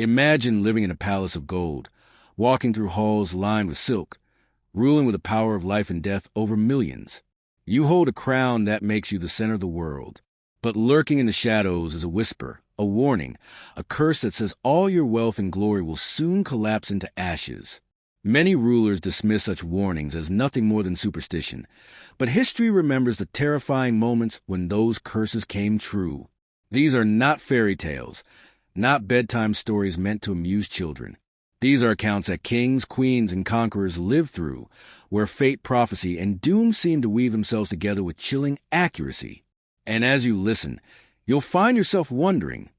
Imagine living in a palace of gold, walking through halls lined with silk, ruling with the power of life and death over millions. You hold a crown that makes you the center of the world. But lurking in the shadows is a whisper, a warning, a curse that says all your wealth and glory will soon collapse into ashes. Many rulers dismiss such warnings as nothing more than superstition, but history remembers the terrifying moments when those curses came true. These are not fairy tales, not bedtime stories meant to amuse children. These are accounts that kings, queens, and conquerors lived through, where fate, prophecy, and doom seem to weave themselves together with chilling accuracy. And as you listen, you'll find yourself wondering,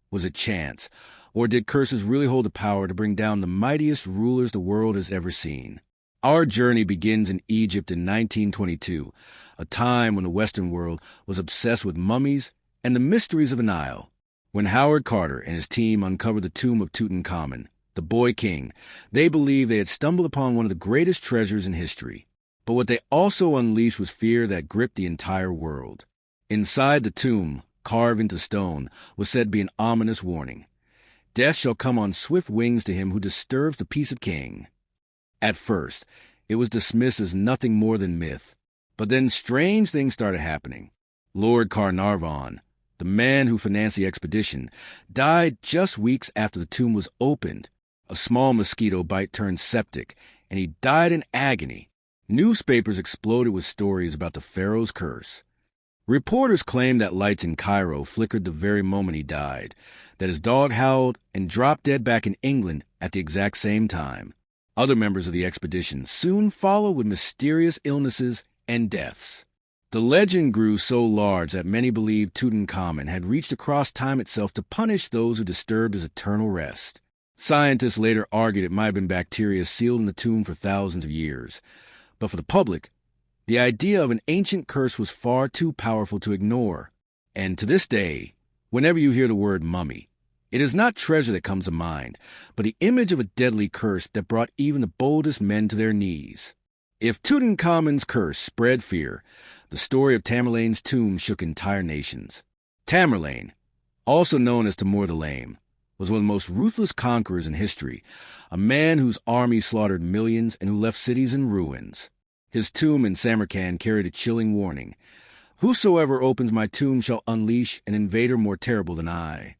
was it chance, or did curses really hold the power to bring down the mightiest rulers the world has ever seen? Our journey begins in Egypt in 1922, a time when the Western world was obsessed with mummies and the mysteries of the Nile. When Howard Carter and his team uncovered the tomb of Tutankhamun, the boy king, they believed they had stumbled upon one of the greatest treasures in history. But what they also unleashed was fear that gripped the entire world. Inside the tomb, carved into stone, was said to be an ominous warning. Death shall come on swift wings to him who disturbs the peace of king. At first, it was dismissed as nothing more than myth. But then strange things started happening. Lord Carnarvon, the man who financed the expedition, died just weeks after the tomb was opened. A small mosquito bite turned septic, and he died in agony. Newspapers exploded with stories about the pharaoh's curse. Reporters claimed that lights in Cairo flickered the very moment he died, that his dog howled and dropped dead back in England at the exact same time. Other members of the expedition soon followed with mysterious illnesses and deaths. The legend grew so large that many believed Tutankhamun had reached across time itself to punish those who disturbed his eternal rest. Scientists later argued it might have been bacteria sealed in the tomb for thousands of years. But for the public, the idea of an ancient curse was far too powerful to ignore. And to this day, whenever you hear the word mummy, it is not treasure that comes to mind, but the image of a deadly curse that brought even the boldest men to their knees. If Tutankhamun's curse spread fear, the story of Tamerlane's tomb shook entire nations. Tamerlane, also known as Timur the Lame, was one of the most ruthless conquerors in history, a man whose army slaughtered millions and who left cities in ruins. His tomb in Samarkand carried a chilling warning. Whosoever opens my tomb shall unleash an invader more terrible than I.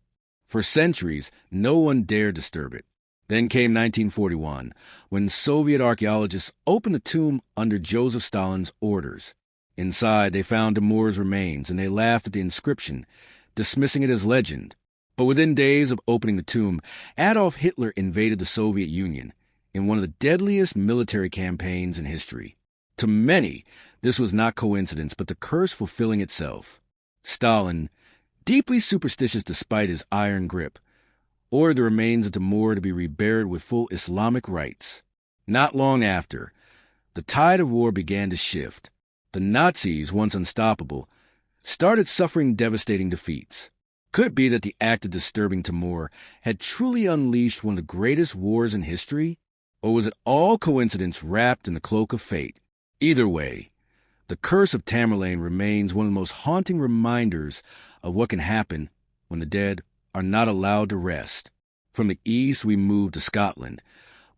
For centuries, no one dared disturb it. Then came 1941, when Soviet archaeologists opened the tomb under Joseph Stalin's orders. Inside, they found Timur's remains, and they laughed at the inscription, dismissing it as legend. But within days of opening the tomb, Adolf Hitler invaded the Soviet Union in one of the deadliest military campaigns in history. To many, this was not coincidence, but the curse fulfilling itself. Stalin, deeply superstitious despite his iron grip, ordered the remains of Timur to be reburied with full Islamic rites. Not long after, the tide of war began to shift. The Nazis, once unstoppable, started suffering devastating defeats. Could it be that the act of disturbing Timur had truly unleashed one of the greatest wars in history? Or was it all coincidence wrapped in the cloak of fate? Either way, the curse of Tamerlane remains one of the most haunting reminders of what can happen when the dead are not allowed to rest. From the east, we move to Scotland,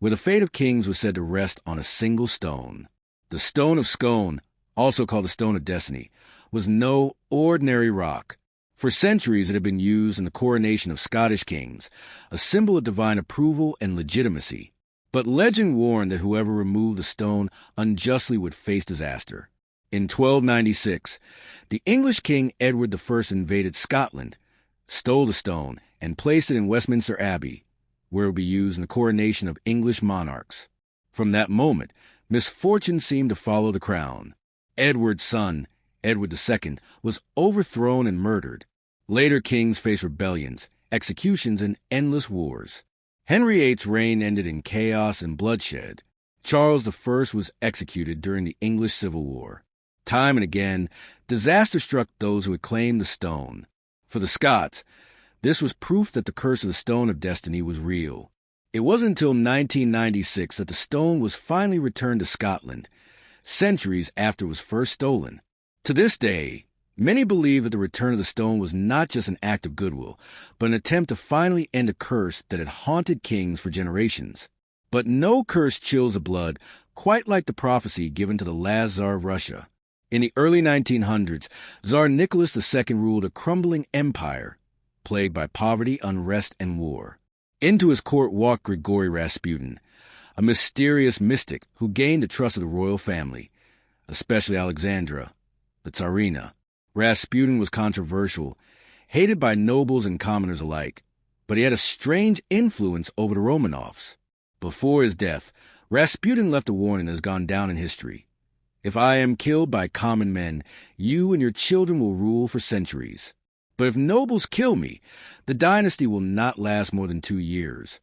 where the fate of kings was said to rest on a single stone. The Stone of Scone, also called the Stone of Destiny, was no ordinary rock. For centuries, it had been used in the coronation of Scottish kings, a symbol of divine approval and legitimacy. But legend warned that whoever removed the stone unjustly would face disaster. In 1296, the English king Edward I invaded Scotland, stole the stone, and placed it in Westminster Abbey, where it would be used in the coronation of English monarchs. From that moment, misfortune seemed to follow the crown. Edward's son, Edward II, was overthrown and murdered. Later kings faced rebellions, executions, and endless wars. Henry VIII's reign ended in chaos and bloodshed. Charles I was executed during the English Civil War. Time and again, disaster struck those who had claimed the stone. For the Scots, this was proof that the curse of the Stone of Destiny was real. It wasn't until 1996 that the stone was finally returned to Scotland, centuries after it was first stolen. To this day, Many believe that the return of the stone was not just an act of goodwill, but an attempt to finally end a curse that had haunted kings for generations. But no curse chills the blood quite like the prophecy given to the last Tsar of Russia. In the early 1900s, Tsar Nicholas II ruled a crumbling empire, plagued by poverty, unrest, and war. Into his court walked Grigory Rasputin, a mysterious mystic who gained the trust of the royal family, especially Alexandra, the Tsarina. Rasputin was controversial, hated by nobles and commoners alike, but he had a strange influence over the Romanovs. Before his death, Rasputin left a warning that has gone down in history. If I am killed by common men, you and your children will rule for centuries. But if nobles kill me, the dynasty will not last more than 2 years.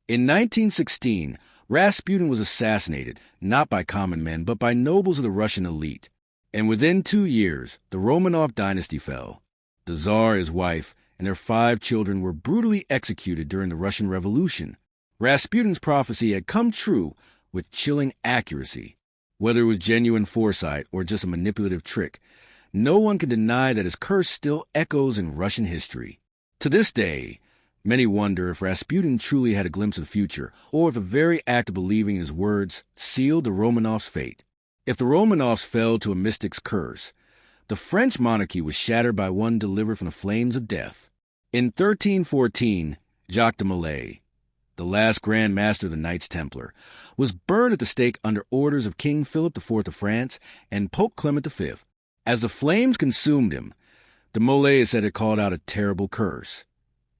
In 1916, Rasputin was assassinated, not by common men, but by nobles of the Russian elite. And within 2 years, the Romanov dynasty fell. The Tsar, his wife, and their 5 children were brutally executed during the Russian Revolution. Rasputin's prophecy had come true with chilling accuracy. Whether it was genuine foresight or just a manipulative trick, no one can deny that his curse still echoes in Russian history. To this day, many wonder if Rasputin truly had a glimpse of the future, or if the very act of believing his words sealed the Romanovs' fate. If the Romanovs fell to a mystic's curse, the French monarchy was shattered by one delivered from the flames of death. In 1314, Jacques de Molay, the last Grand Master of the Knights Templar, was burned at the stake under orders of King Philip IV of France and Pope Clement V. As the flames consumed him, de Molay is said to have called out a terrible curse.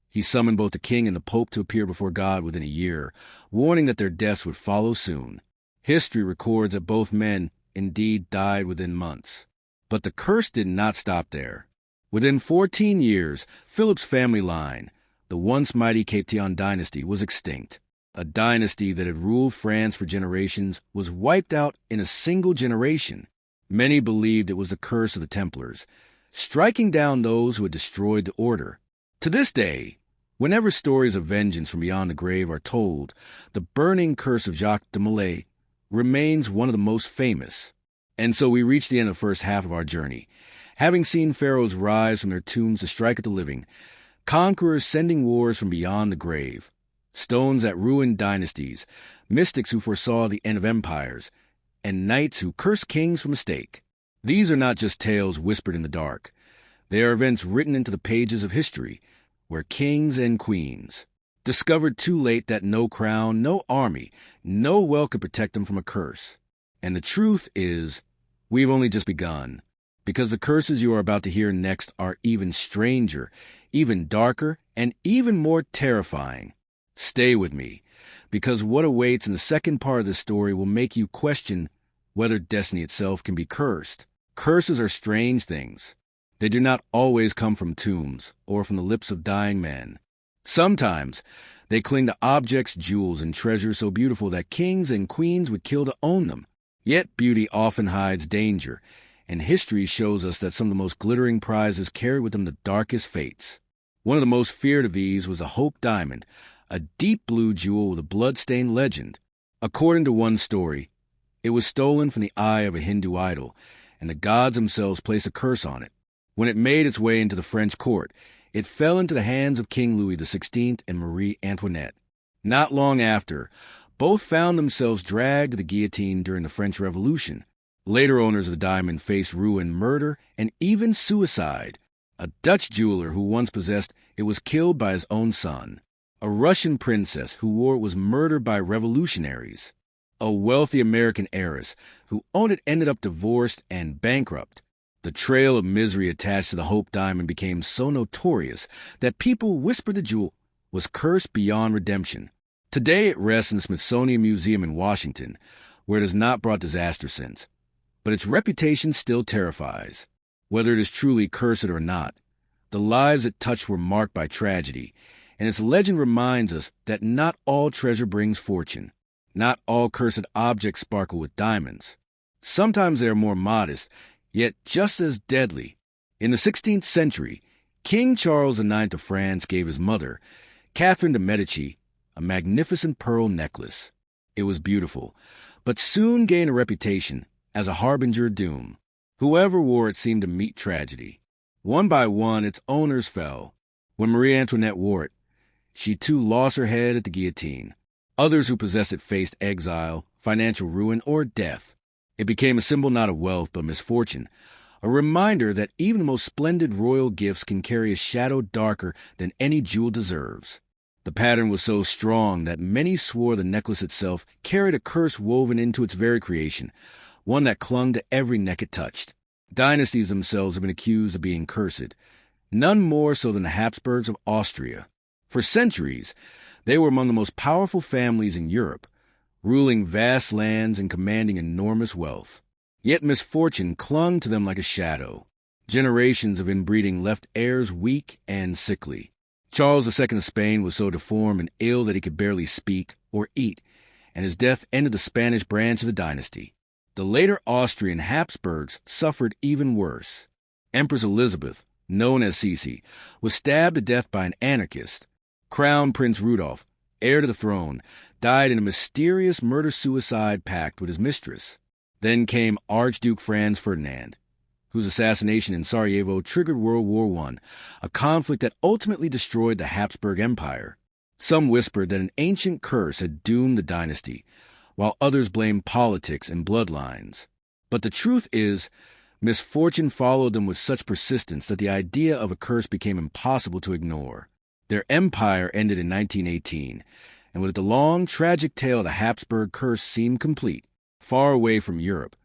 He summoned both the king and the pope to appear before God within a year, warning that their deaths would follow soon. History records that both men indeed died within months. But the curse did not stop there. Within 14 years, Philip's family line, the once mighty Capetian dynasty, was extinct. A dynasty that had ruled France for generations was wiped out in a single generation. Many believed it was the curse of the Templars, striking down those who had destroyed the order. To this day, whenever stories of vengeance from beyond the grave are told, the burning curse of Jacques de Molay remains one of the most famous. And so we reach the end of the first half of our journey. Having seen pharaohs rise from their tombs to strike at the living, conquerors sending wars from beyond the grave, stones that ruined dynasties, mystics who foresaw the end of empires, and knights who cursed kings for mistake. These are not just tales whispered in the dark. They are events written into the pages of history, where kings and queens discovered too late that no crown, no army, no wealth could protect them from a curse. And the truth is, we've only just begun, because the curses you are about to hear next are even stranger, even darker, and even more terrifying. Stay with me, because what awaits in the second part of this story will make you question whether destiny itself can be cursed. Curses are strange things. They do not always come from tombs or from the lips of dying men. Sometimes they cling to objects, jewels, and treasures so beautiful that kings and queens would kill to own them. Yet beauty often hides danger, and history shows us that some of the most glittering prizes carry with them the darkest fates. One of the most feared of these was a Hope Diamond, a deep blue jewel with a blood-stained legend. According to one story, it was stolen from the eye of a Hindu idol, and the gods themselves placed a curse on it. When it made its way into the French court, it fell into the hands of King Louis XVI and Marie Antoinette. Not long after, both found themselves dragged to the guillotine during the French Revolution. Later owners of the diamond faced ruin, murder, and even suicide. A Dutch jeweler who once possessed it was killed by his own son. A Russian princess who wore it was murdered by revolutionaries. A wealthy American heiress who owned it ended up divorced and bankrupt. The trail of misery attached to the Hope Diamond became so notorious that people whispered the jewel was cursed beyond redemption. Today it rests in the Smithsonian Museum in Washington, where it has not brought disaster since. But its reputation still terrifies. Whether it is truly cursed or not, the lives it touched were marked by tragedy, and its legend reminds us that not all treasure brings fortune. Not all cursed objects sparkle with diamonds. Sometimes they are more modest, yet just as deadly. In the 16th century, King Charles IX of France gave his mother, Catherine de' Medici, a magnificent pearl necklace. It was beautiful, but soon gained a reputation as a harbinger of doom. Whoever wore it seemed to meet tragedy. One by one, its owners fell. When Marie Antoinette wore it, she too lost her head at the guillotine. Others who possessed it faced exile, financial ruin, or death. It became a symbol not of wealth but misfortune, a reminder that even the most splendid royal gifts can carry a shadow darker than any jewel deserves. The pattern was so strong that many swore the necklace itself carried a curse woven into its very creation, one that clung to every neck it touched. Dynasties themselves have been accused of being cursed, none more so than the Habsburgs of Austria. For centuries, they were among the most powerful families in Europe, ruling vast lands and commanding enormous wealth. Yet misfortune clung to them like a shadow. Generations of inbreeding left heirs weak and sickly. Charles II of Spain was so deformed and ill that he could barely speak or eat, and his death ended the Spanish branch of the dynasty. The later Austrian Habsburgs suffered even worse. Empress Elizabeth, known as Sisi, was stabbed to death by an anarchist. Crown Prince Rudolf, heir to the throne, died in a mysterious murder-suicide pact with his mistress. Then came Archduke Franz Ferdinand, whose assassination in Sarajevo triggered World War I, a conflict that ultimately destroyed the Habsburg Empire. Some whispered that an ancient curse had doomed the dynasty, while others blamed politics and bloodlines. But the truth is, misfortune followed them with such persistence that the idea of a curse became impossible to ignore. Their empire ended in 1918, and with the long, tragic tale of the Habsburg curse seemed complete, far away from Europe.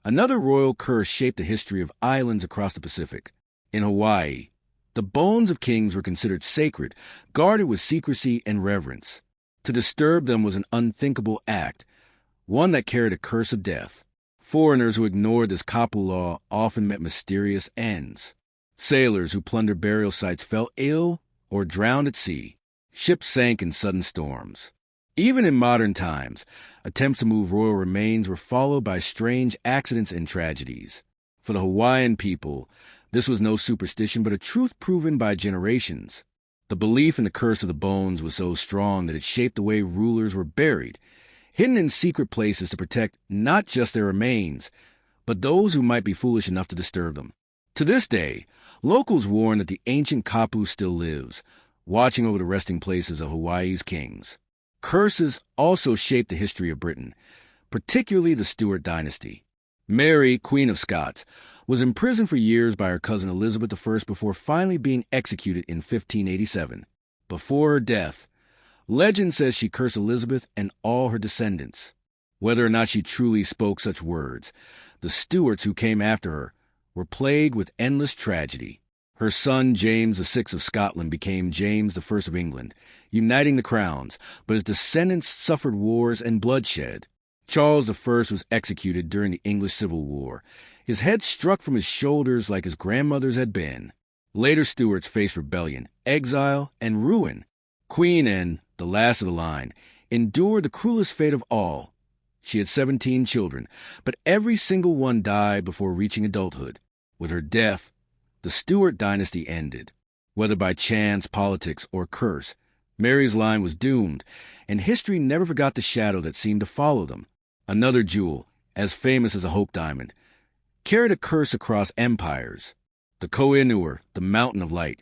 Another royal curse shaped the history of islands across the Pacific. In Hawaii, the bones of kings were considered sacred, guarded with secrecy and reverence. To disturb them was an unthinkable act, one that carried a curse of death. Foreigners who ignored this kapu law often met mysterious ends. Sailors who plundered burial sites fell ill or drowned at sea. Ships sank in sudden storms. Even in modern times, attempts to move royal remains were followed by strange accidents and tragedies. For the Hawaiian people, this was no superstition but a truth proven by generations. The belief in the curse of the bones was so strong that it shaped the way rulers were buried, hidden in secret places to protect not just their remains, but those who might be foolish enough to disturb them. To this day, locals warn that the ancient kapu still lives, watching over the resting places of Hawaii's kings. Curses also shaped the history of Britain, particularly the Stuart dynasty. Mary, Queen of Scots, was imprisoned for years by her cousin Elizabeth I before finally being executed in 1587. Before her death, legend says she cursed Elizabeth and all her descendants. Whether or not she truly spoke such words, the Stuarts who came after her were plagued with endless tragedy. Her son James VI of Scotland became James I of England, uniting the crowns, but his descendants suffered wars and bloodshed. Charles I was executed during the English Civil War, his head struck from his shoulders like his grandmother's had been. Later Stuarts faced rebellion, exile, and ruin. Queen Anne, the last of the line, endured the cruelest fate of all. She had 17 children, but every single one died before reaching adulthood. With her death, the Stuart dynasty ended. Whether by chance, politics, or curse, Mary's line was doomed, and history never forgot the shadow that seemed to follow them. Another jewel, as famous as a Hope Diamond, carried a curse across empires. The Koh-i-Noor, the Mountain of Light,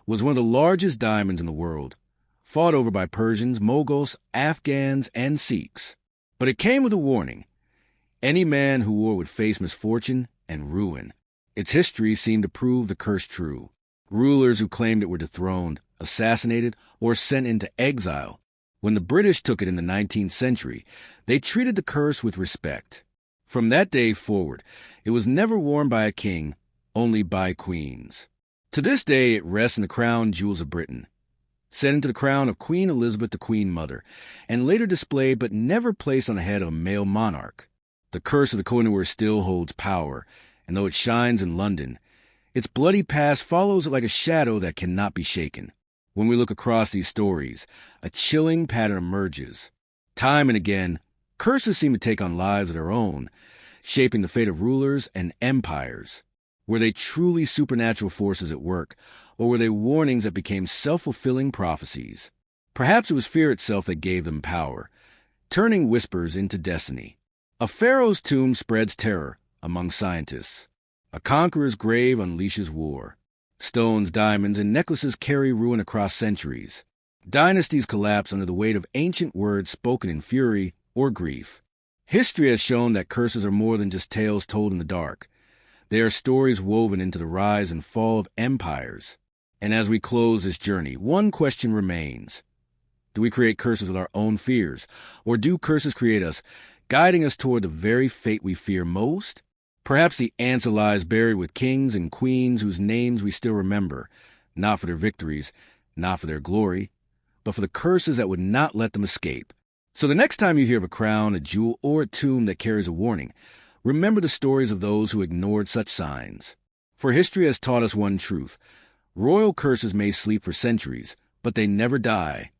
was one of the largest diamonds in the world, fought over by Persians, Moguls, Afghans, and Sikhs. But it came with a warning. Any man who wore would face misfortune and ruin. Its history seemed to prove the curse true. Rulers who claimed it were dethroned, assassinated, or sent into exile. When the British took it in the 19th century, they treated the curse with respect. From that day forward, it was never worn by a king, only by queens. To this day, it rests in the crown jewels of Britain, set into the crown of Queen Elizabeth, the Queen Mother, and later displayed but never placed on the head of a male monarch. The curse of the Koh-i-Noor still holds power, and though it shines in London, its bloody past follows it like a shadow that cannot be shaken. When we look across these stories, a chilling pattern emerges. Time and again, curses seem to take on lives of their own, shaping the fate of rulers and empires. Were they truly supernatural forces at work, or were they warnings that became self-fulfilling prophecies? Perhaps it was fear itself that gave them power, turning whispers into destiny. A pharaoh's tomb spreads terror among scientists. A conqueror's grave unleashes war. Stones, diamonds, and necklaces carry ruin across centuries. Dynasties collapse under the weight of ancient words spoken in fury or grief. History has shown that curses are more than just tales told in the dark. They are stories woven into the rise and fall of empires. And as we close this journey, one question remains. Do we create curses with our own fears, or do curses create us, guiding us toward the very fate we fear most? Perhaps the answer lies buried with kings and queens whose names we still remember, not for their victories, not for their glory, but for the curses that would not let them escape. So the next time you hear of a crown, a jewel, or a tomb that carries a warning, remember the stories of those who ignored such signs. For history has taught us one truth. Royal curses may sleep for centuries, but they never die.